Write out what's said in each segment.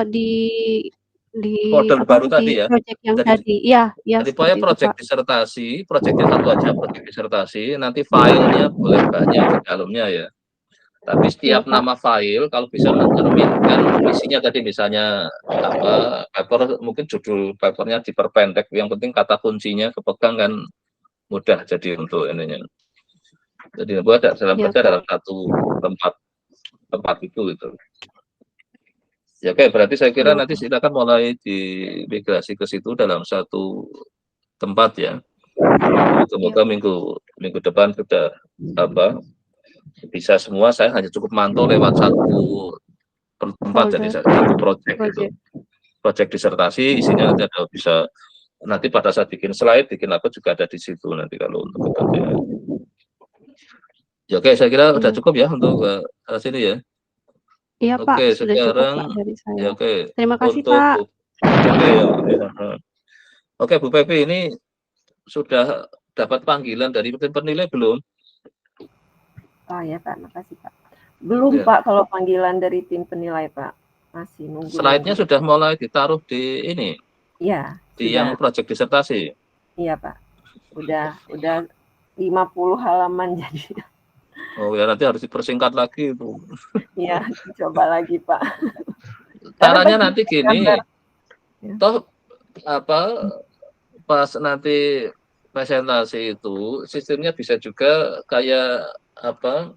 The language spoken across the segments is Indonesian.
di Model apa, baru di tadi ya. project yang Jadi tadi. Iya iya jadi pokoknya seperti itu, project Kak. disertasi, projeknya satu aja, project disertasi, nanti filenya boleh banyak di dalamnya ya. Tapi Iya, setiap Kak. nama file kalau bisa mencerminkan isinya tadi misalnya apa paper mungkin judul papernya diperpendek, yang penting kata kuncinya kepegang kan mudah jadi untuk ininya. Jadi buat dalam Iya, kerja Kak. dalam satu tempat tempat itu gitu. Ya oke, berarti saya kira Iya, nanti Kak. silakan mulai dimigrasi ke situ dalam satu tempat ya. Iya, Semoga Kak. minggu depan sudah apa bisa semua. Saya hanya cukup mantau lewat satu tempat jadi Folder satu project gitu. project. Project disertasi isinya nanti ada bisa nanti pada saat bikin slide, bikin apa juga ada di situ nanti kalau untuk kepentingan. Ya oke, saya kira udah Iya. cukup ya untuk sini ya. Iya, Pak, Oke, sudah cukup, sekarang Kak, dari ya saya. oke Terima kasih, untuk Pak. Bu Pepe ya. Oke, Bu Pepe ini sudah dapat panggilan dari tim penilai belum? Oh ya Pak, makasih Pak. Belum Ya. Pak kalau panggilan dari tim penilai Pak. Masih Slide-nya nunggu-nunggu. sudah mulai ditaruh di ini, Iya, di yang sudah. proyek disertasi. Iya Pak. Udah 50 halaman jadi. Oh ya nanti harus dipersingkat lagi itu. Iya, coba lagi Pak. Caranya nanti gini, Ya. toh apa pas nanti presentasi itu sistemnya bisa juga kayak apa?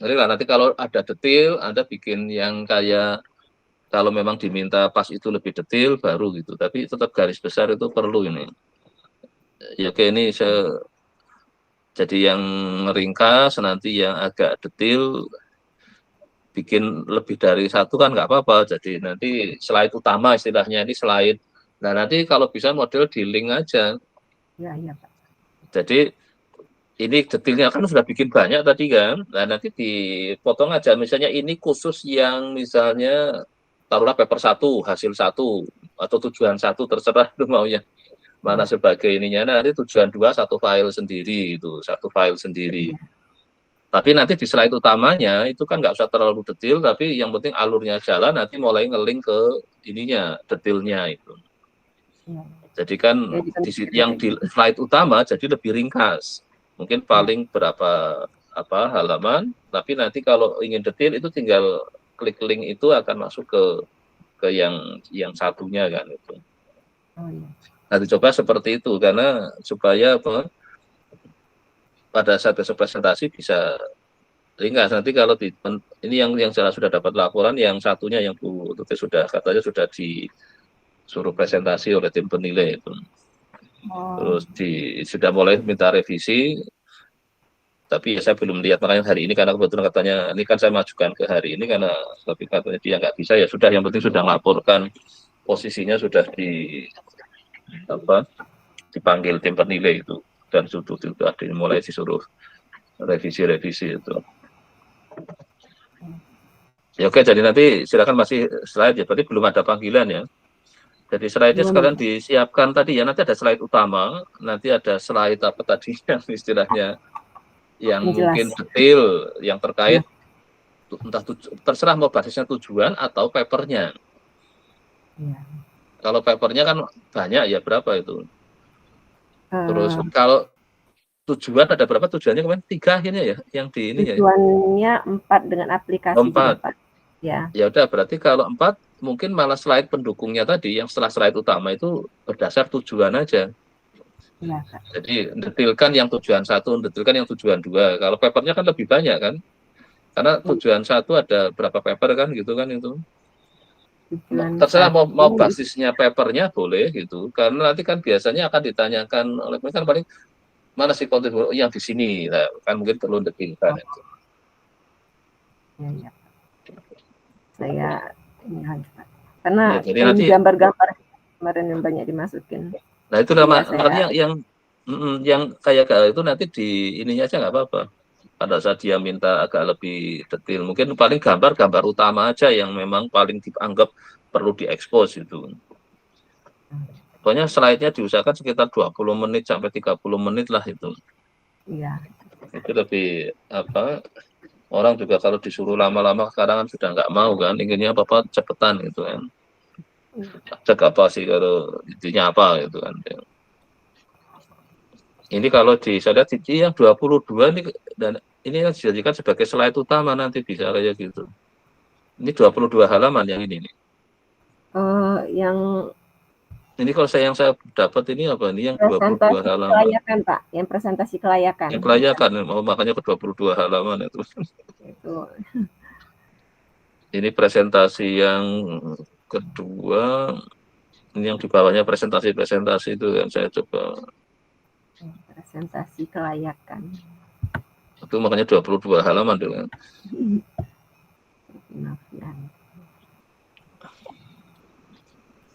Nanti kalau ada detail, Anda bikin yang kayak kalau memang diminta pas itu lebih detail baru gitu. Tapi tetap garis besar itu perlu ini. Ya oke ini jadi yang ringkas, nanti yang agak detail bikin lebih dari satu kan nggak apa-apa. Jadi nanti slide utama istilahnya ini slide. Nah nanti kalau bisa model di link aja. Iya, iya Pak. Jadi ini detailnya kan sudah bikin banyak tadi kan. Nah nanti dipotong aja. Misalnya ini khusus yang misalnya taruhlah paper satu, hasil satu, atau tujuan satu terserah itu maunya mana Ya. sebagai ininya. Nah, nanti tujuan dua satu file sendiri itu, satu file sendiri. Ya. Tapi nanti di slide utamanya itu kan nggak usah terlalu detail, tapi yang penting alurnya jalan, nanti mulai nge-link ke ininya, detailnya itu. Ya. Jadi kan yang di slide utama jadi lebih ringkas. Mungkin paling berapa halaman, tapi nanti kalau ingin detail itu tinggal klik link itu akan masuk ke yang satunya kan itu. Oh, iya. Nah, dicoba seperti itu karena supaya pada saat besok presentasi bisa ringkas. Nanti kalau ini yang saya sudah dapat laporan, yang satunya yang Bu Tuti sudah katanya sudah disuruh presentasi oleh tim penilai itu. Terus sudah mulai minta revisi, tapi ya saya belum lihat makanya hari ini karena kebetulan katanya ini kan saya majukan ke hari ini karena tapi katanya dia nggak bisa ya sudah yang penting sudah melaporkan posisinya sudah dipanggil tim penilai itu dan sudah mulai disuruh revisi itu. Ya oke, jadi nanti silakan masih slide ya, berarti belum ada panggilan ya. Jadi slide-nya sekalian disiapkan tadi ya, nanti ada slide utama, nanti ada slide apa tadi yang istilahnya yang mungkin detail yang terkait entah terserah mau basisnya tujuan atau papernya. Ya. Kalau papernya kan banyak ya berapa itu? Terus kalau tujuan ada berapa tujuannya kemarin? 3 akhirnya ya yang di ini ya. Tujuannya 4 dengan aplikasi 4. juga Pak. Ya. Ya udah berarti kalau 4 mungkin malah slide pendukungnya tadi yang setelah slide utama itu berdasar tujuan aja. Ya, Kak. Jadi detailkan yang tujuan 1, detailkan yang tujuan 2. Kalau papernya kan lebih banyak kan? Karena tujuan 1 ada berapa paper kan gitu kan itu. Terserah mau basisnya papernya boleh gitu. Karena nanti kan biasanya akan ditanyakan oleh mereka kan paling mana sih kontribusi yang di sini. Nah, kan mungkin perlu detailkan itu. Ya. Saya ini lagi Pak. Karena ya, nanti gambar-gambar kemarin yang banyak dimasukin. Nah itu makanya yang kayak itu nanti di ininya aja nggak apa-apa. Pada saat dia minta agak lebih detail, mungkin paling gambar utama aja yang memang paling dianggap perlu diekspos itu. Pokoknya slide-nya diusahakan sekitar 20 menit sampai 30 menit lah itu. Iya. Itu lebih Orang juga kalau disuruh lama-lama sekarang kan sudah nggak mau kan, inginnya apa-apa cepetan gitu kan. Cek apa sih kalau intinya apa gitu kan. Ini kalau saya lihat yang 22 ini dan ini yang dijadikan sebagai slide utama nanti bisa kayak gitu. Ini 22 halaman yang ini nih. Yang Ini kalau yang saya dapat ini apa ini yang 22 presentasi halaman. kelayakan, Pak. Yang presentasi kelayakan. Yang kelayakan, makanya ke 22 halaman itu. Itu. Ini presentasi yang kedua, ini yang di bawahnya presentasi itu yang saya coba. Presentasi kelayakan. Itu makanya 22 halaman tuh kan.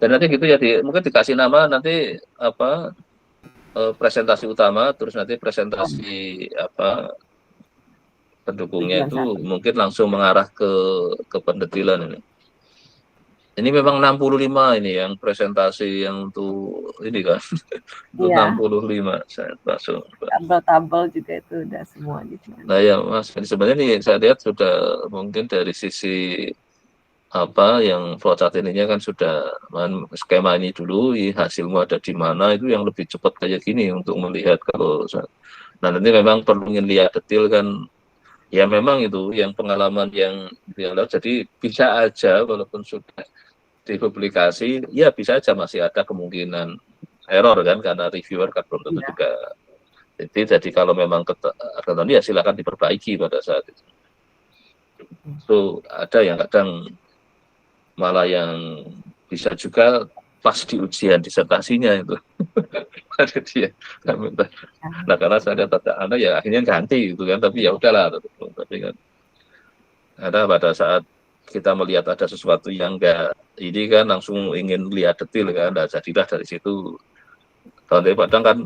Dan nanti gitu ya, mungkin dikasih nama nanti apa presentasi utama, terus nanti presentasi apa pendukungnya itu mungkin langsung mengarah ke pendetilan ini. Ini memang 65 ini yang presentasi yang untuk ini kan. Iya. 65 saya langsung. Tabel-tabel juga itu udah semua gitu. Nah ya Mas, sebenarnya nih saya lihat sudah mungkin dari sisi apa yang flowchart ininya kan sudah skema ini dulu, hasilmu ada di mana, itu yang lebih cepat kayak gini untuk melihat kalau nah nanti memang perlu ingin lihat detail kan ya, memang itu yang pengalaman yang jadi bisa aja walaupun sudah dipublikasi ya bisa aja masih ada kemungkinan error kan, karena reviewer kan belum tentu juga. Jadi kalau memang ya silakan diperbaiki pada saat itu. So ada yang kadang malah yang bisa juga pas di ujian disertasinya itu. Ada dia minta. Nah karena saya lihat ada ya akhirnya ganti gitu kan, tapi ya udahlah. Tapi kan ada pada saat kita melihat ada sesuatu yang enggak ini kan langsung ingin lihat detail kan, nah, jadilah dari situ. Kalau padang kan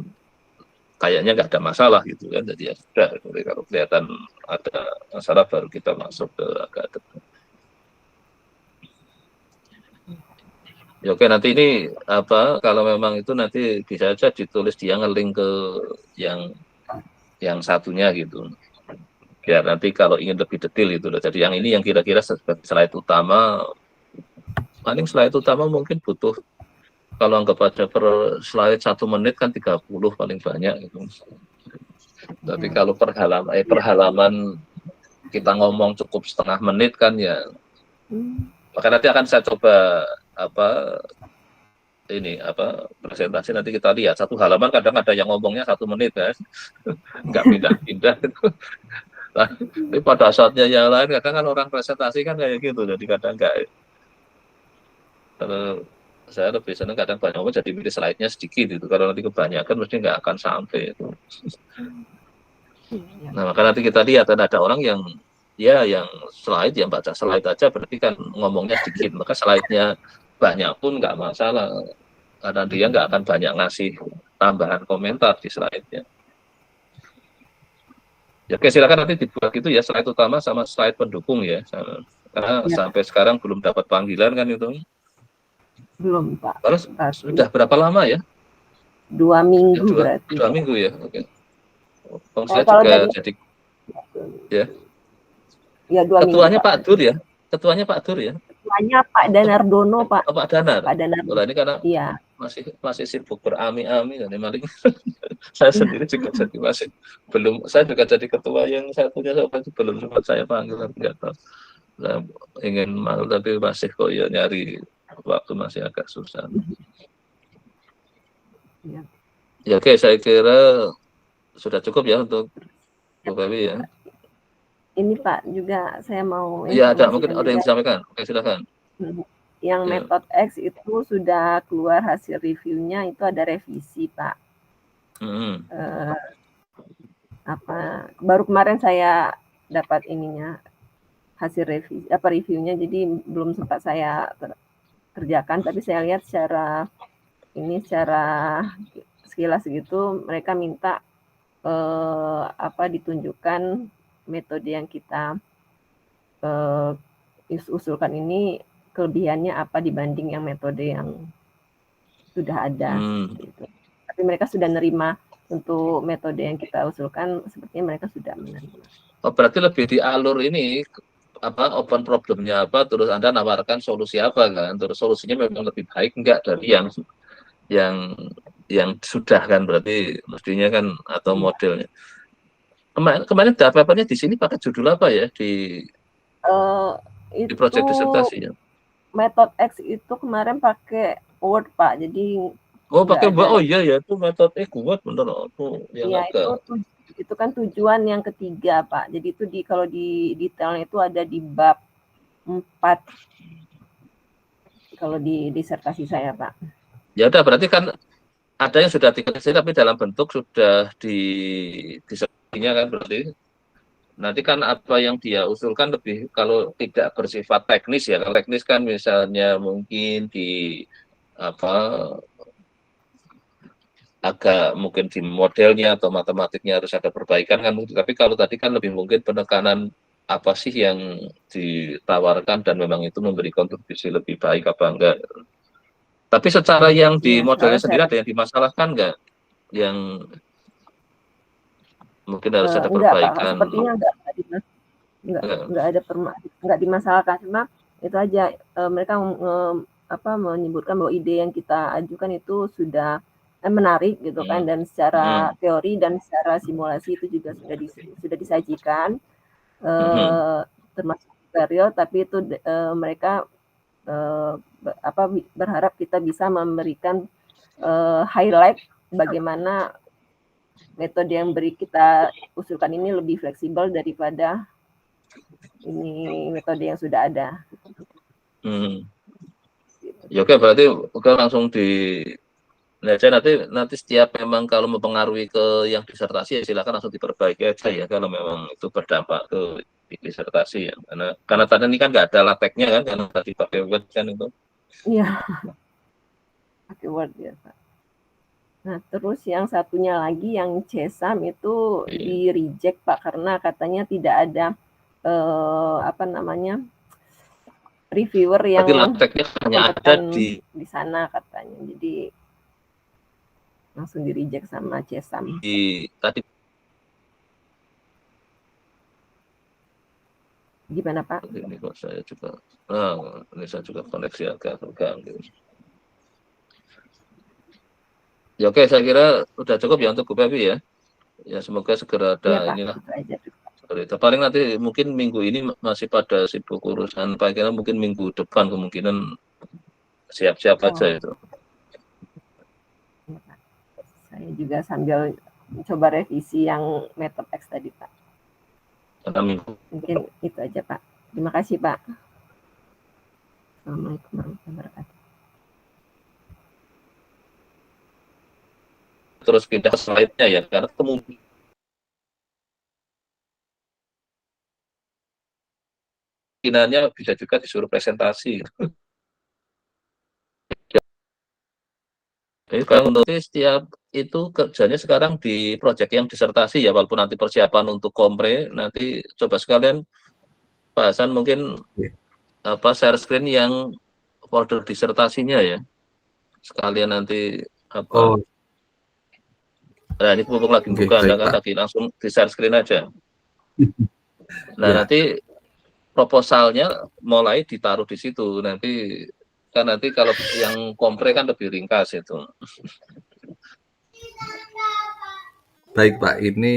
kayaknya nggak ada masalah gitu kan, jadi ya sudah. Jadi kalau kelihatan ada masalah baru kita masuk ke agak detail. Ya, oke, nanti ini apa kalau memang itu nanti bisa aja ditulis dia nge-link ke yang satunya gitu. Biar nanti kalau ingin lebih detail itu loh. Jadi yang ini yang kira-kira sebagai slide utama, paling slide utama mungkin butuh kalau anggap aja per slide 1 menit kan 30 paling banyak gitu. Tapi kalau per halaman kita ngomong cukup setengah menit kan ya. Maka nanti akan saya coba presentasi nanti kita lihat satu halaman, kadang ada yang ngomongnya 1 menit kan, nggak pindah-pindah. Nah, tapi pada saatnya yang lain kadang kan orang presentasi kan kayak gitu, jadi kadang nggak. Kalau saya lebih senang kadang banyak ngomong jadi pilih slide-nya sedikit itu, kalau nanti kebanyakan mesti nggak akan sampai itu. Nah maka nanti kita lihat ada orang yang yang slide yang baca slide aja berarti kan ngomongnya sedikit, maka slide-nya banyak pun nggak masalah karena dia nggak akan banyak ngasih tambahan komentar di slide-nya. Ya, oke, silakan nanti dibuat gitu ya, slide utama sama slide pendukung ya, karena sampai sekarang belum dapat panggilan kan itu. Belum Pak. Terus sudah berapa lama ya? 2 minggu ya, berarti. 2 minggu ya, oke. Saya juga jadi ya. Ya 2 ketuanya minggu, Pak Dur ya. Ketuanya Pak Dur ya. Ketuanya Pak Danardono, Pak. Pak Danar. Pak Danardono. Ini karena masih sibuk berami-ami dan maling. Saya sendiri juga jadi masih belum. Saya juga jadi ketua yang satunya belum sempat saya panggil, nggak tahu. Saya ingin malu tapi masih kok ya nyari waktu masih agak susah. Ya oke, saya kira sudah cukup ya untuk Bu Bawi ya. Ini Pak juga saya mau. Iya, ada mungkin ada yang disampaikan. Oke, silakan. Yang metode X itu sudah keluar hasil reviewnya, itu ada revisi Pak. Baru kemarin saya dapat ininya hasil revisi reviewnya, jadi belum sempat saya kerjakan, tapi saya lihat secara sekilas gitu mereka minta ditunjukkan metode yang kita usulkan ini kelebihannya apa dibanding yang metode yang sudah ada gitu. Tapi mereka sudah nerima untuk metode yang kita usulkan sepertinya mereka sudah menerima. Oh, berarti lebih di alur ini apa open problemnya apa, terus Anda nawarkan solusi apa kan, terus solusinya memang lebih baik enggak dari yang sudah kan, berarti mestinya kan, atau modelnya. Kemarin papernya di sini pakai judul apa ya di proyek Itu disertasi ya? metode X itu kemarin pakai Word Pak, jadi pakai nggak ada. oh iya ya, itu metode Word bener tuh yang Iya, agak. itu kan tujuan yang ketiga Pak. Jadi itu kalau di detailnya itu ada di bab 4 kalau di disertasi saya Pak. Ya udah, berarti kan ada yang sudah dikasih tapi dalam bentuk sudah disertasinya kan, berarti nanti kan apa yang dia usulkan lebih, kalau tidak bersifat teknis ya, kalau teknis kan misalnya mungkin di apa agak mungkin di modelnya atau matematiknya harus ada perbaikan kan, tapi kalau tadi kan lebih mungkin penekanan apa sih yang ditawarkan dan memang itu memberi kontribusi lebih baik apa enggak. Tapi secara yang di modelnya sendiri ada yang dimasalahkan enggak, yang mungkin harus ada perbaikan? Enggak, Pak. Sepertinya enggak ada enggak dimasalahkan, cuma itu aja mereka menyebutkan bahwa ide yang kita ajukan itu sudah menarik gitu kan, dan secara teori dan secara simulasi itu juga sudah disajikan termasuk tutorial, tapi itu mereka berharap kita bisa memberikan highlight bagaimana metode yang kita usulkan ini lebih fleksibel daripada ini metode yang sudah ada. Ya oke, berarti langsung di nanti setiap memang kalau mempengaruhi ke yang disertasi ya silakan langsung diperbaiki aja ya, kalau memang itu berdampak ke disertasi ya, karena tadi ini kan nggak ada lateknya kan, karena tadi pakai Word kan itu. Iya, pakai Word ya Pak. Nah terus yang satunya lagi yang CESAM itu di reject Pak, karena katanya tidak ada reviewer yang lateknya hanya ada di sana katanya, jadi langsung di reject sama CESAM. Tadi gimana Pak? Ini kok saya juga, ini saya juga koneksi agak terganggu. Ya oke, saya kira udah cukup ya untuk Bu Pepi ya. Ya semoga segera ada ya, inilah. Paling nanti mungkin minggu ini masih pada sibuk urusan, Pak, kira mungkin minggu depan kemungkinan siap-siap aja itu. Saya juga sambil coba revisi yang metode X tadi Pak. Mungkin itu aja Pak. Terima kasih Pak. Assalamualaikum warahmatullahi wabarakatuh. Terus pindah ke slide-nya ya, karena kemungkinannya bisa juga disuruh presentasi. Jadi kalau menurut setiap itu kerjanya sekarang di proyek yang disertasi ya, walaupun nanti persiapan untuk kompre, nanti coba sekalian bahasan mungkin share screen yang folder disertasinya ya, sekalian nanti nah ini mumpung lagi buka, Anda kan lagi langsung di share screen aja. Nah nanti proposalnya mulai ditaruh di situ, nanti kalau yang kompre kan lebih ringkas itu. Baik Pak, ini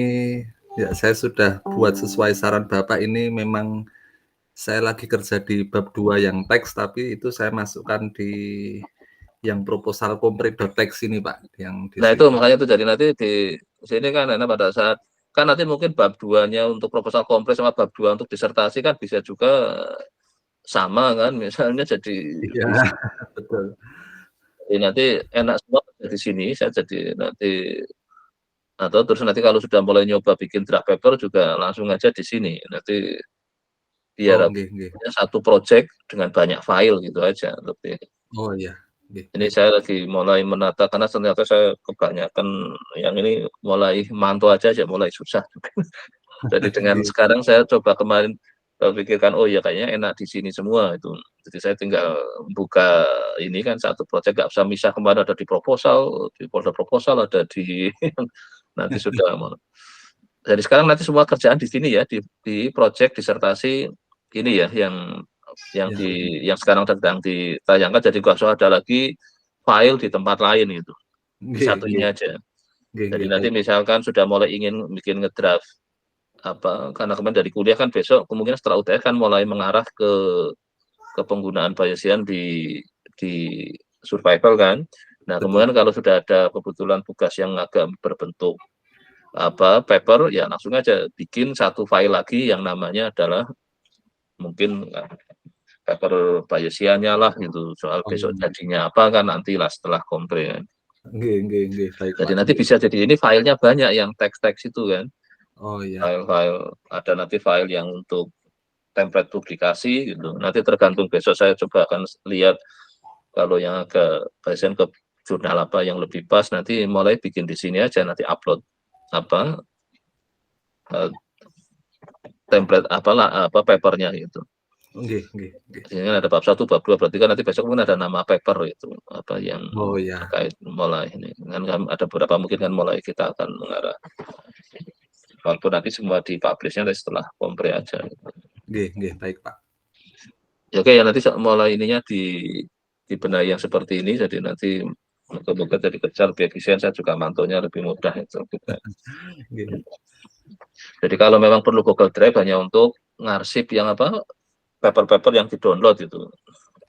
ya saya sudah buat sesuai saran Bapak. Ini memang saya lagi kerja di bab 2 yang teks, tapi itu saya masukkan di yang proposal kompre.teks ini Pak. Nah itu makanya itu jadi nanti di sini kan, pada saat kan nanti mungkin bab 2-nya untuk proposal kompre sama bab 2 untuk disertasi kan bisa juga sama kan, misalnya jadi betul. Jadi nanti enak semua di sini, saya jadi nanti, atau terus nanti kalau sudah mulai nyoba bikin draft paper juga langsung aja di sini, nanti biar satu project dengan banyak file gitu aja lebih. Oh iya. Ini saya lagi mulai menata, karena ternyata saya kebanyakan yang ini mulai mantu aja mulai susah. Jadi dengan sekarang saya coba kemarin pikirkan, oh ya kayaknya enak di sini semua itu. Jadi saya tinggal buka ini kan satu proyek, nggak usah misah kemana, ada di proposal, ada di nanti sudah mau. Jadi sekarang nanti semua kerjaan di sini ya, di proyek disertasi ini ya, yang yang sekarang sedang ditayangkan, jadi nggak usah ada lagi file di tempat lain itu. Satu ini aja. Jadi nanti misalkan sudah mulai ingin bikin ngedraft karena kemarin dari kuliah kan, besok kemungkinan setelah UTS kan mulai mengarah ke penggunaan Bayesian di survival kan. Nah, kemudian kalau sudah ada kebetulan tugas yang agak berbentuk paper, ya langsung aja bikin satu file lagi yang namanya adalah mungkin paper Bayesiannya lah gitu, soal besok jadinya apa kan nantilah setelah kompre. Jadi nanti bisa jadi ini filenya banyak yang teks-teks itu kan. Oh iya. File-file, ada nanti file yang untuk template publikasi gitu. Nanti tergantung besok saya coba akan lihat kalau yang agak Bayesian ke jurnal apa yang lebih pas, nanti mulai bikin di sini aja, nanti upload template papernya gitu. Ini ada bab 1, bab 2, berarti kan nanti besok mungkin ada nama paper itu yang terkait mulai ini. Kan ada beberapa mungkin kan mulai kita akan mengarah. Walaupun nanti semua dipublishnya setelah kompre aja. Baik Pak. Oke ya, nanti mulai ininya dibenahi yang seperti ini, jadi nanti moga-moga jadi kerja lebih efisien, saya juga mantaunya lebih mudah itu. Jadi kalau memang perlu Google Drive hanya untuk ngarsip yang paper-paper yang di-download itu.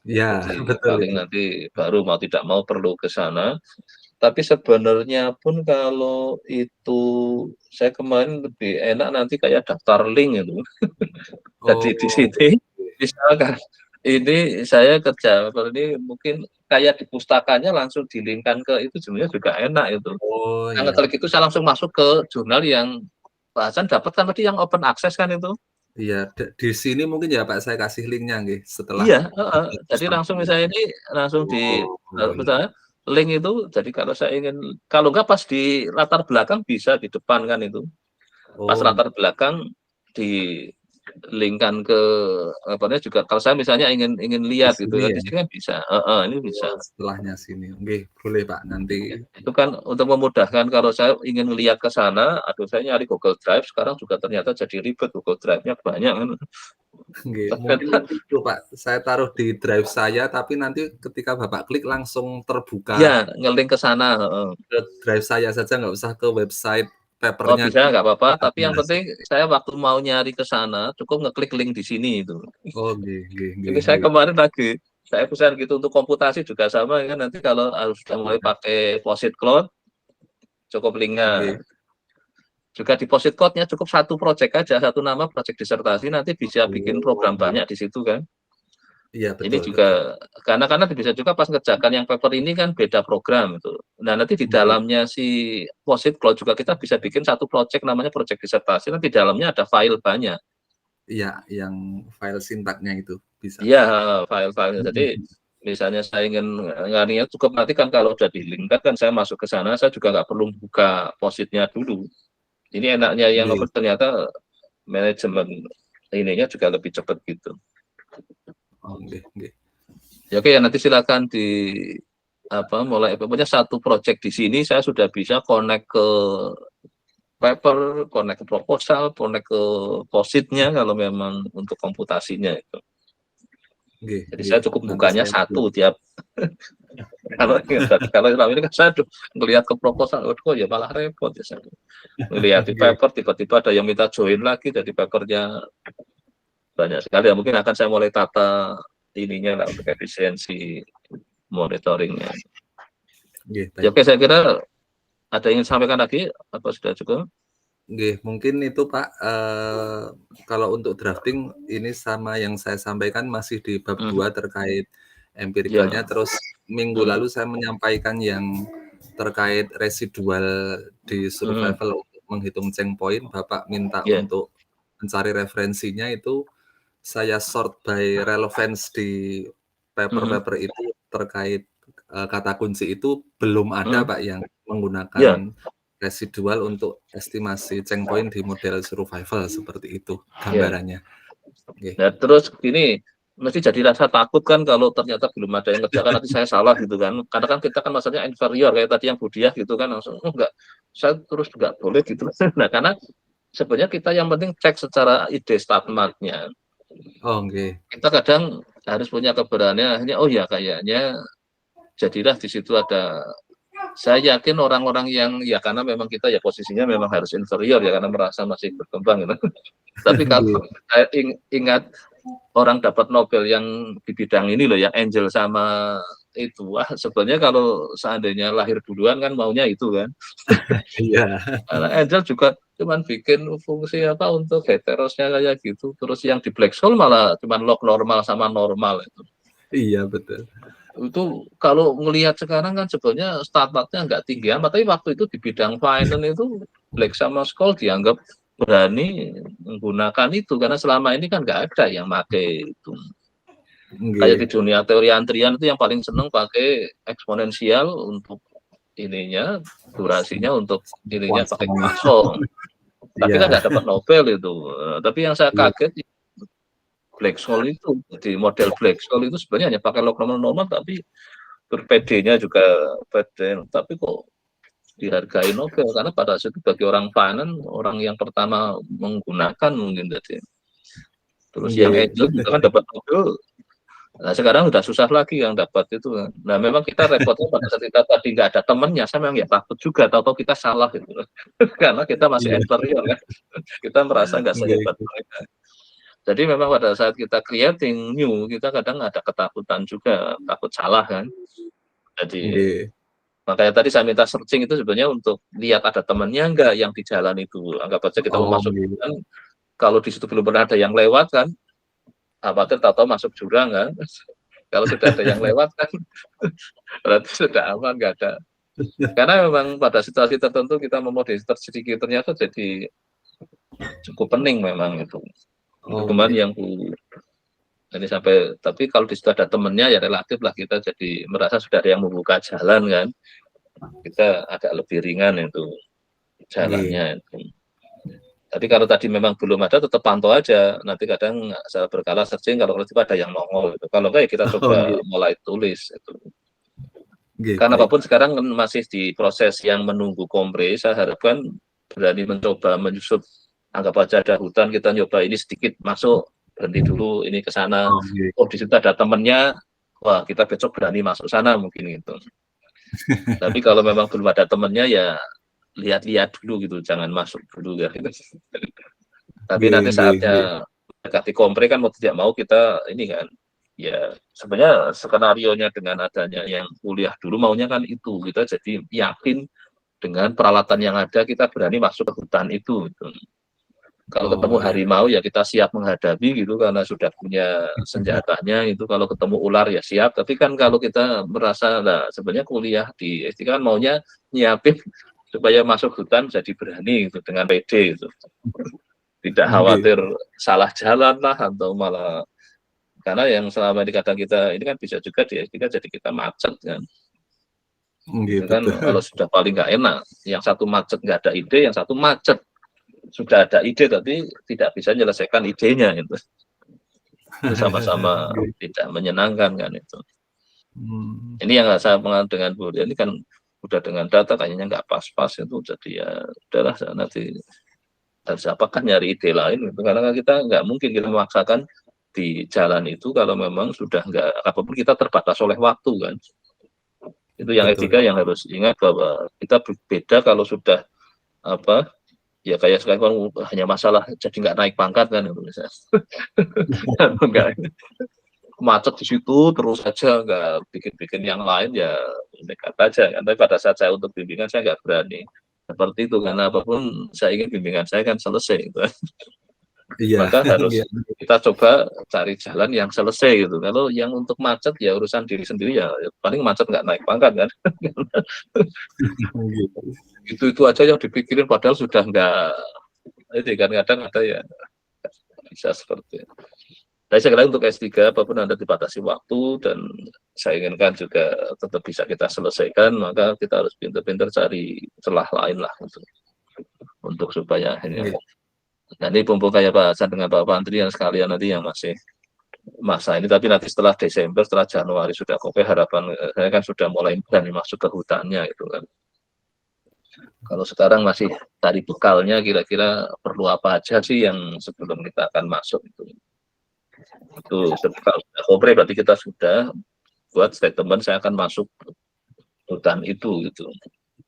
Ya, betul. Paling nanti baru mau tidak mau perlu ke sana. Tapi sebenarnya pun kalau itu saya kemarin lebih enak nanti kayak daftar link itu. Jadi di sini misalkan ini saya kerja, kalau ini mungkin kayak di pustakanya langsung dilinkkan ke itu, sebenarnya juga enak itu. Karena klik itu saya langsung masuk ke jurnal yang bahasan, dapat kan tadi yang open access kan itu. Iya, di sini mungkin ya Pak saya kasih linknya setelah. Iya, jadi langsung misalnya ini langsung di misalnya link itu, jadi kalau saya ingin, kalau enggak pas di latar belakang bisa di depan kan itu. Pas latar belakang di linkkan ke juga, kalau saya misalnya ingin lihat gitu kan, di sini kan bisa. Ini bisa. Setelahnya sini. Boleh Pak nanti. Itu kan untuk memudahkan kalau saya ingin lihat ke sana, saya nyari Google Drive, sekarang juga ternyata jadi ribet, Google Drive-nya banyak kan. Mungkin itu Pak, saya taruh di drive saya, tapi nanti ketika Bapak klik langsung terbuka. Iya, nge-link ke sana. Ke drive saya saja, nggak usah ke website papernya. Bisa, nggak apa-apa. Tapi yang penting saya waktu mau nyari ke sana cukup ngeklik link di sini itu. Jadi saya kemarin lagi saya pesan gitu untuk komputasi juga sama kan, nanti kalau harus mulai pakai POSIT Cloud cukup linknya. Juga di POSIT Cloud-nya cukup satu project aja, satu nama project disertasi, nanti bisa bikin program banyak di situ kan. Iya, betul. Ini juga karena bisa juga pas ngerjakan yang paper ini kan beda program itu. Nah, nanti di dalamnya si POSIT Cloud juga kita bisa bikin satu project namanya project disertasi, nanti di dalamnya ada file banyak. Iya, yang file sintaknya itu bisa. Iya, file-file. Jadi misalnya saya ingin ngarinya cukup nanti kan kalau udah di-link kan saya masuk ke sana, saya juga nggak perlu buka POSIT-nya dulu. Ini enaknya yang ternyata manajemen ininya juga lebih cepat gitu. Ya, oke ya, nanti silakan mulai pokoknya satu project di sini saya sudah bisa connect ke paper, connect ke proposal, connect ke POSIT-nya kalau memang untuk komputasinya itu. Jadi saya cukup bukanya satu tiap. Kalau selama ini kan saya melihat ke proposal, ya malah repot ya saya. Melihat di paper tiba-tiba ada yang minta join lagi, jadi papernya banyak sekali. Ya, mungkin akan saya mulai tata ininya lah untuk efisiensi monitoringnya. Ya, oke, saya kira ada yang ingin sampaikan lagi apa sudah cukup? Mungkin itu Pak, kalau untuk drafting ini sama yang saya sampaikan masih di bab 2 terkait empirikalnya. Terus minggu lalu saya menyampaikan yang terkait residual di survival untuk menghitung change point. Bapak minta untuk mencari referensinya, itu saya sort by relevance di paper-paper itu terkait kata kunci itu belum ada Pak yang menggunakan residual untuk estimasi change point di model survival seperti itu gambarannya. Nah, terus gini, mesti jadi rasa takut kan kalau ternyata belum ada yang ngerjakan nanti saya salah gitu kan. Karena kan kita kan maksudnya inferior kayak tadi yang Budiah gitu kan langsung enggak, saya terus enggak boleh gitu. Nah, karena sebenarnya kita yang penting cek secara ide statementnya. Kita kadang harus punya keberanian, oh ya kayaknya jadilah di situ ada. Saya yakin orang-orang yang ya karena memang kita ya posisinya memang harus inferior ya karena merasa masih berkembang gitu. Tapi kalau saya ingat orang dapat Nobel yang di bidang ini loh ya Angel sama itu, wah sebenarnya kalau seandainya lahir duluan kan maunya itu kan. Iya. Karena Angel juga cuman bikin fungsi apa untuk heterosnya kayak gitu, terus yang di black hole malah cuman log normal sama normal itu. Iya betul. Itu kalau ngelihat sekarang kan sebenarnya startupnya nggak tinggi amat, tapi waktu itu di bidang finance itu Black sama Scholes dianggap berani menggunakan itu karena selama ini kan nggak ada yang pakai itu. Kayak di dunia teori antrian itu yang paling seneng pakai eksponensial untuk ininya, durasinya untuk ininya pakai Poisson. Tapi kan nggak dapat Nobel itu. Tapi yang saya kaget Black Scholes itu di model Black Scholes itu sebenarnya hanya pakai log normal tapi PD-nya juga PD, tapi kok dihargai Nobel karena pada saat itu bagi orang finance orang yang pertama menggunakan mungkin jadi. Terus yang Angel juga kan dapat Nobel. Nah sekarang udah susah lagi yang dapat itu. Nah memang kita repotnya pada saat kita tadi nggak ada temennya, saya memang ya takut juga atau kita salah gitu karena kita masih inferior kan, kita merasa nggak sehebat mereka. Jadi memang pada saat kita creating new, kita kadang ada ketakutan juga, takut salah kan. Jadi makanya tadi saya minta searching itu sebenarnya untuk lihat ada temannya enggak yang di jalan itu. Anggap aja kita mau masuk kan, kalau di situ belum pernah ada yang lewat kan, khawatir tahu masuk jurang kan. Kalau sudah ada yang lewat kan, berarti sudah aman, nggak ada. Karena memang pada situasi tertentu kita memodifikasi sedikit ternyata jadi cukup pening memang itu. Cuman yang ini sampai tapi kalau di situ ada temennya ya relatif lah kita jadi merasa sudah ada yang membuka jalan kan, kita agak lebih ringan itu jalannya itu. Tapi kalau tadi memang belum ada tetap pantau aja, nanti kadang saya berkala searching kalau tiba ada yang nongol gitu. Kalau enggak ya kita coba mulai tulis itu. Karena apapun sekarang masih di proses yang menunggu kompre, saya harapkan berani mencoba menyusup. Anggap aja ada hutan, kita nyoba ini sedikit masuk, berhenti dulu, ini ke sana. Oh, di situ ada temennya, wah kita besok berani masuk sana mungkin gitu. Tapi kalau memang belum ada temennya ya lihat-lihat dulu gitu, jangan masuk dulu ya. Gitu. Tapi nanti saatnya dekati kompre kan mau tidak mau kita ini kan, ya sebenarnya skenario-nya dengan adanya yang kuliah dulu maunya kan itu, kita jadi yakin dengan peralatan yang ada kita berani masuk ke hutan itu. Gitu. Kalau ketemu harimau ya kita siap menghadapi gitu karena sudah punya senjatanya itu. Kalau ketemu ular ya siap. Tapi kan kalau kita merasa lah sebenarnya kuliah di SD kan maunya nyiapin supaya masuk hutan jadi berani gitu dengan PD gitu. Tidak khawatir salah jalan lah atau malah karena yang selama ini kadang kita ini kan bisa juga di SD kan jadi kita macet kan. Kan kalau sudah paling nggak enak. Yang satu macet nggak ada ide, yang satu macet sudah ada ide tapi tidak bisa menyelesaikan idenya itu sama-sama tidak menyenangkan kan itu. Ini yang saya pengen dengan Bu ini kan udah dengan data kayaknya nggak pas-pas itu jadi ya udahlah nanti harus apakah nyari ide lain gitu karena kita nggak mungkin kita memaksakan di jalan itu kalau memang sudah nggak apapun kita terbatas oleh waktu kan. Itu yang ketiga yang harus ingat bahwa kita berbeda kalau sudah apa ya kayak sekarang kan hanya masalah jadi nggak naik pangkat kan itu misalnya nggak macet di situ terus saja nggak bikin yang lain ya nekat aja kan. Tapi pada saat saya untuk bimbingan saya nggak berani seperti itu karena apapun saya ingin bimbingan saya kan selesai gitu. Maka harus kita coba cari jalan yang selesai gitu. Kalau yang untuk macet ya urusan diri sendiri ya paling macet nggak naik pangkat kan. Itu aja yang dipikirin padahal sudah nggak ini kan kadang ada ya bisa seperti itu. Tapi saya kira untuk S3 apapun Anda dibatasi waktu dan saya inginkan juga tetap bisa kita selesaikan maka kita harus pintar-pintar cari celah lain lah untuk supaya ini Nah, ini mumpung kayak Pak Hasan dengan Pak Andri yang sekalian nanti yang masih masa ini, tapi nanti setelah Desember, setelah Januari sudah kopi, harapan saya kan sudah mulai berani masuk ke hutannya itu kan. Kalau sekarang masih cari bekalnya, kira-kira perlu apa aja sih yang sebelum kita akan masuk itu. Itu kalau sudah kopi berarti kita sudah buat statement saya akan masuk hutan itu gitu.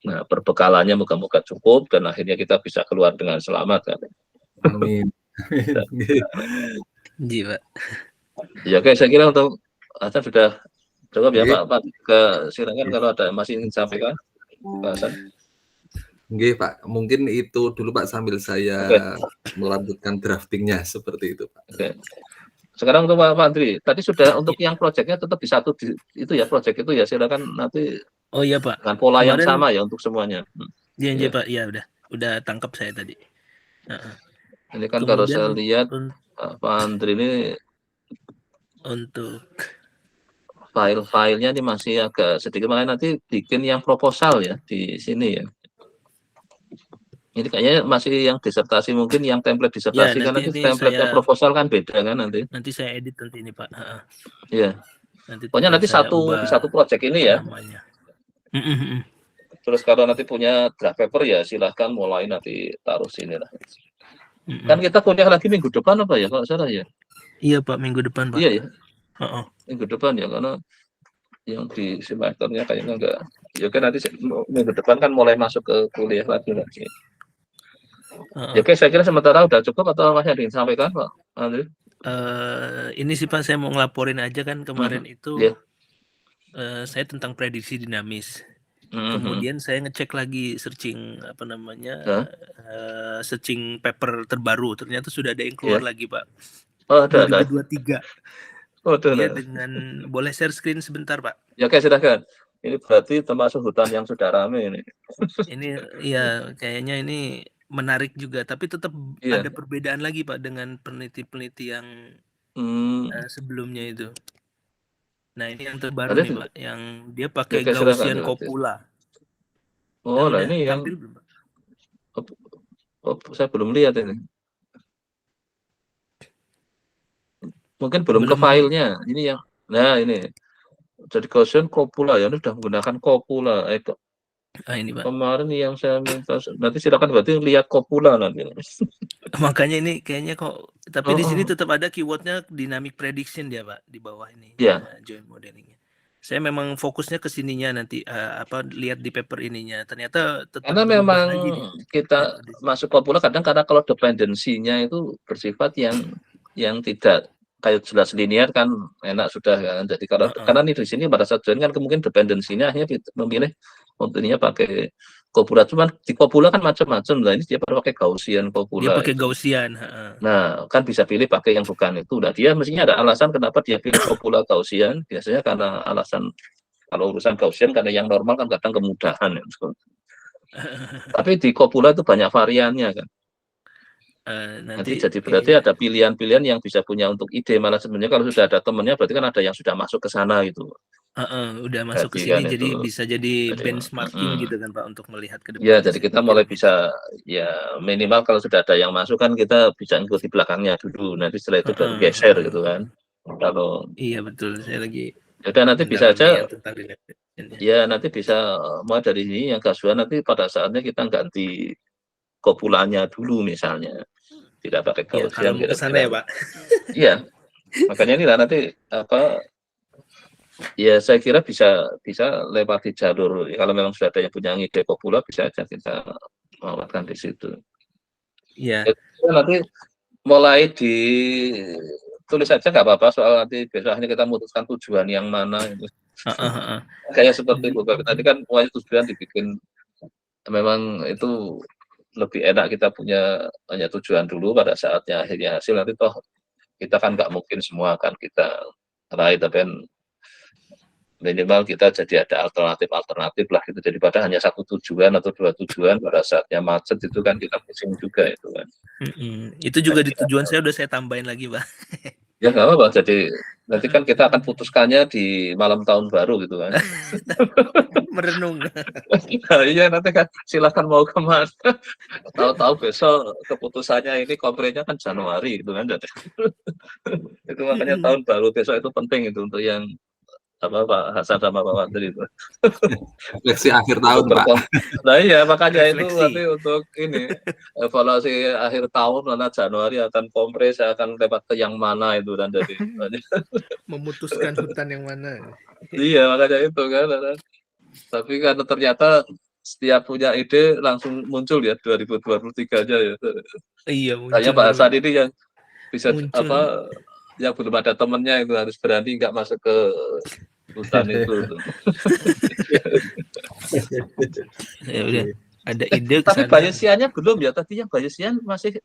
Nah, perbekalannya moga-moga cukup dan akhirnya kita bisa keluar dengan selamat kan. Amin. Iya, Pak. Ya, oke, saya kira untuk Hasan sudah cukup ya, Pak. Silakan kalau ada masih ingin sampaikan, Pak Hasan. Oke, Pak. Mungkin itu dulu Pak sambil saya melanjutkan draftingnya seperti itu, Pak. Oke. Sekarang untuk Pak Andri, tadi sudah untuk yang proyeknya tetap di satu itu ya, proyek itu ya, silakan nanti. Oh iya Pak. Dengan pola yang sama ya untuk semuanya. Iya Pak, iya udah tangkap saya tadi. Ini kan kemudian, kalau saya lihat Pak Andri ini untuk file-filenya ini masih agak sedikit, makanya nanti bikin yang proposal ya di sini ya. Ini kayaknya masih yang disertasi, mungkin yang template disertasi ya, kan nanti template proposal kan beda kan nanti. Nanti saya edit nanti ini Pak. Iya. Pokoknya nanti satu project ini ya. Terus kalau nanti punya draft paper ya silahkan mulai nanti taruh sini lah. Kan kita kuliah lagi minggu depan apa ya kalau salah ya? Iya Pak, minggu depan Pak. Iya ya. Minggu depan ya, karena yang di semesternya kayaknya enggak. Ya kan nanti minggu depan kan mulai masuk ke kuliah lagi. Ya, oke, saya kira sementara udah cukup atau masih ada yang disampaikan Pak Andri? Ini sih Pak, saya mau ngelaporin aja kan kemarin itu saya tentang prediksi dinamis. Kemudian saya ngecek lagi searching searching paper terbaru, ternyata sudah ada yang keluar lagi Pak. Oh, ada. 2023. Ya, dengan boleh share screen sebentar Pak? Ya, oke, silakan. Ini berarti termasuk hutan yang sudah ramai ini. Ini ya kayaknya ini menarik juga, tapi tetap ada perbedaan lagi Pak dengan peneliti-peneliti yang sebelumnya itu. Nah, ini yang terbaru nih Pak, yang dia pakai Gaussian copula. Oh, nah ini yang saya belum lihat ini. Mungkin belum ke filenya. Ini yang, nah ini jadi Gaussian copula ya, ini sudah menggunakan copula. Ini Pak. Kemarin yang saya minta, nanti silakan berarti lihat copula nanti. Makanya ini kayaknya kok, tapi di sini tetap ada keywordnya dynamic prediction dia Pak di bawah ini. Iya. Joint modelingnya. Saya memang fokusnya ke sininya nanti lihat di paper ininya. Ternyata tetap karena memang kita masuk copula kadang karena kalau dependensinya itu bersifat yang tidak kayak jelas linear kan enak sudah kan. Jadi kalau karena di sini pada saat join kan kemungkinan dependensinya akhirnya memilih untungnya pakai copula, cuman di copula kan macam-macam lah, ini dia pakai Gaussian copula. Dia pakai Gaussian. Nah, kan bisa pilih pakai yang bukan itu. Nah, dia mestinya ada alasan kenapa dia pilih copula Gaussian. Biasanya karena alasan kalau urusan Gaussian karena yang normal kan kadang kemudahan ya. Tapi di copula itu banyak variannya kan. Nanti jadi berarti ada pilihan-pilihan yang bisa punya untuk ide, malah sebenarnya kalau sudah ada temennya berarti kan ada yang sudah masuk ke sana gitu. Udah masuk ke sini kan jadi itu, bisa jadi benchmarking gitu kan Pak untuk melihat ke depan. Ya, jadi kita mulai bisa ya minimal kalau sudah ada yang masuk kan kita bisa ikuti belakangnya dulu, nanti setelah itu baru geser gitu kan. Kalau iya betul, saya lagi. Udah nanti bisa aja. Ya nanti bisa mulai dari sini yang Gaussian, nanti pada saatnya kita ganti kopulanya dulu misalnya, tidak pakai Gaussian. Ya, kesana ya Pak. Iya, makanya inilah nanti apa? Ya saya kira bisa lewati jalur kalau memang sudah ada yang punya ide kopula bisa aja kita melakukan di situ. Iya. Nanti mulai ditulis aja nggak apa-apa, soal nanti besoknya kita memutuskan tujuan yang mana itu. Kayak seperti Google tadi kan mulai tujuan dibikin, memang itu lebih enak kita punya banyak tujuan dulu, pada saatnya akhirnya hasil nanti toh kita kan nggak mungkin semua akan kita raih, tapi minimal kita jadi ada alternatif lah gitu, jadi pada hanya satu tujuan atau dua tujuan pada saatnya macet itu kan kita pusing juga itu kan. Itu juga di tujuan saya udah saya tambahin lagi Pak. Ya nggak apa-apa. Jadi nanti kan kita akan putuskannya di malam tahun baru gitu kan. Merenung. Nah, iya nanti kan silakan mau kemana. Tahu-tahu besok keputusannya ini komplainnya kan Januari gitu kan. Itu makanya tahun baru besok itu penting itu untuk yang apa Pak Hasan sama Pak Watri itu. Refleksi akhir tahun Pak. Nah iya makanya Refleksi. itu nanti untuk ini evaluasi akhir tahun karena Januari akan kompres akan lewat ke yang mana itu dan jadi Memutuskan hutan yang mana. iya makanya itu kan. Tapi kan ternyata setiap punya ide langsung muncul ya 2023 aja ya. Iya Kayak Pak Hasan ini yang bisa muncul. apa yang belum ada temennya itu harus berani nggak masuk ke hutan itu. Ya udah, ada ide Tapi kesana. Bayesiannya belum ya, tadi yang Bayesian masih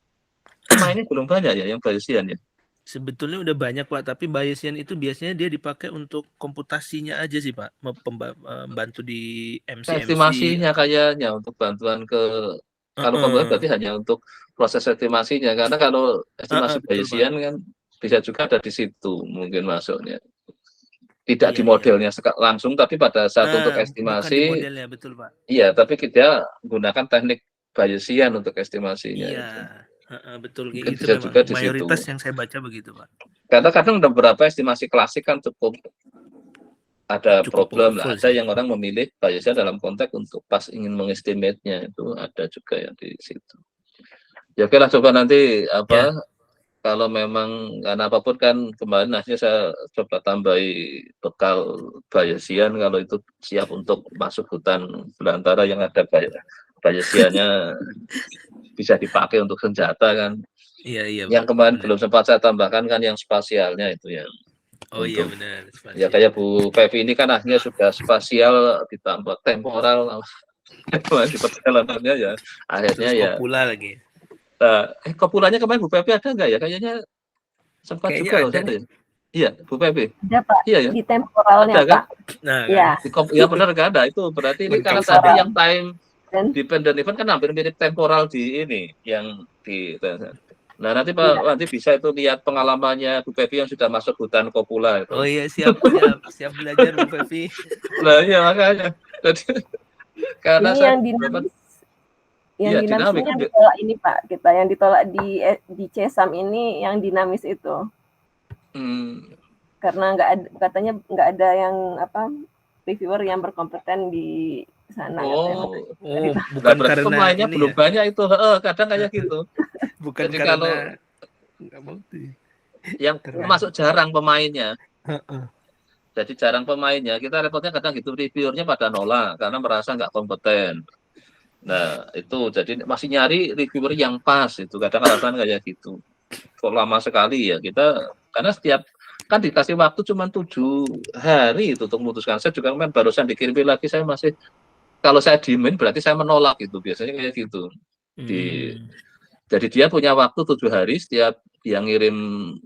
pemainnya belum banyak ya yang Bayesian ya. Sebetulnya udah banyak Pak, tapi Bayesian itu biasanya dia dipakai untuk komputasinya aja sih Pak, membantu di MC. Estimasinya kayaknya untuk bantuan ke kalau komputer berarti hanya untuk proses estimasinya, karena kalau estimasi Bayesian kan bisa juga ada di situ mungkin masuknya. Tidak di modelnya langsung, tapi pada saat untuk estimasi. Bukan di modelnya, betul Pak. Iya, tapi kita gunakan teknik Bayesian untuk estimasinya. Iya, betul. Mungkin Itu bisa memang juga di mayoritas situ. yang saya baca begitu Pak. Karena kadang ada beberapa estimasi klasik kan cukup ada Cukup problem, powerful ada sih. yang orang memilih Bayesian dalam konteks untuk pas ingin mengestimate-nya, itu ada juga yang di situ. Ya oke lah, coba nanti apa kalau memang karena apapun kan kemarin akhirnya saya coba tambahi bekal Bayesian kalau itu siap untuk masuk hutan belantara yang ada Bayesiannya bisa dipakai untuk senjata kan. Iya. Yang kemarin belum sempat saya tambahkan kan yang spasialnya itu yang. Oh iya benar. Spasial. Ya kayak Bu Pevi ini kan akhirnya sudah spasial ditambah temporal di perjalanannya ya akhirnya terus ya. Kopula lagi. Kopulanya kemarin Bu Pevi ada nggak ya? Kayaknya sempat kayaknya juga loh saya. Iya, Bu Pevi. Ada Pak. Iya ya. Di temporalnya ada, Pak. Kan? Nah, ya. Ya benar nggak ada itu berarti ini karena tadi yang time dependent event kan hampir mirip temporal di ini yang di. Nah nanti Pak nanti bisa itu lihat pengalamannya Bu Pevi yang sudah masuk hutan Kopula itu. Oh iya siap belajar Bu Pevi. Nah iya makanya. Jadi, karena ini yang dinamis. Yang dinamis yang ditolak ini Pak, kita yang ditolak di CESAM ini yang dinamis itu. Karena katanya nggak ada yang reviewer yang berkompeten di sana. Bukan karena pemainnya belum banyak itu, kadang kayak gitu. Bukan jadi karena kalau yang masuk jarang pemainnya. Jadi jarang pemainnya. Kita repotnya kadang gitu reviewernya pada nolak karena merasa nggak kompeten. Nah itu jadi masih nyari reviewer yang pas itu kadang-kadang kayak gitu. Kok lama sekali ya kita karena setiap kan dikasih waktu cuma 7 hari itu untuk memutuskan. Saya juga kan barusan dikirim lagi saya masih kalau saya diemin berarti saya menolak gitu biasanya kayak gitu. Jadi dia punya waktu 7 hari setiap dia ngirim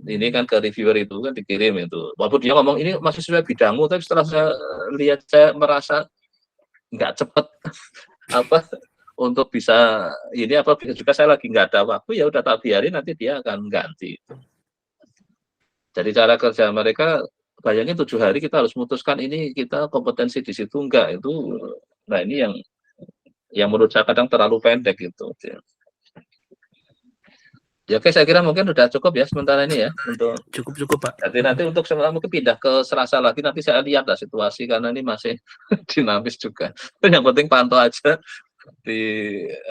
ini kan ke reviewer itu kan dikirim itu. Walaupun dia ngomong ini masih sesuai bidangmu, tapi setelah saya lihat saya merasa nggak cepet untuk bisa ini juga saya lagi nggak ada waktu ya udah tak biarin nanti dia akan ganti. Jadi cara kerja mereka bayangin 7 hari kita harus memutuskan ini kita kompetensi di situ enggak itu. Nah ini yang menurut saya kadang terlalu pendek gitu. Ya oke saya kira mungkin udah cukup ya sementara ini ya untuk cukup Pak. Jadi nanti untuk sementara mungkin pindah ke Selasa lagi nanti saya lihat lah situasi karena ini masih dinamis juga. Yang penting pantau aja di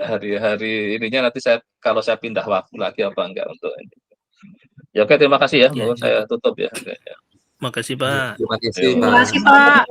hari-hari ininya nanti kalau saya pindah waktu lagi apa enggak untuk ini. Ya oke terima kasih ya. Saya tutup ya. Makasih Pak. Terima kasih Pak.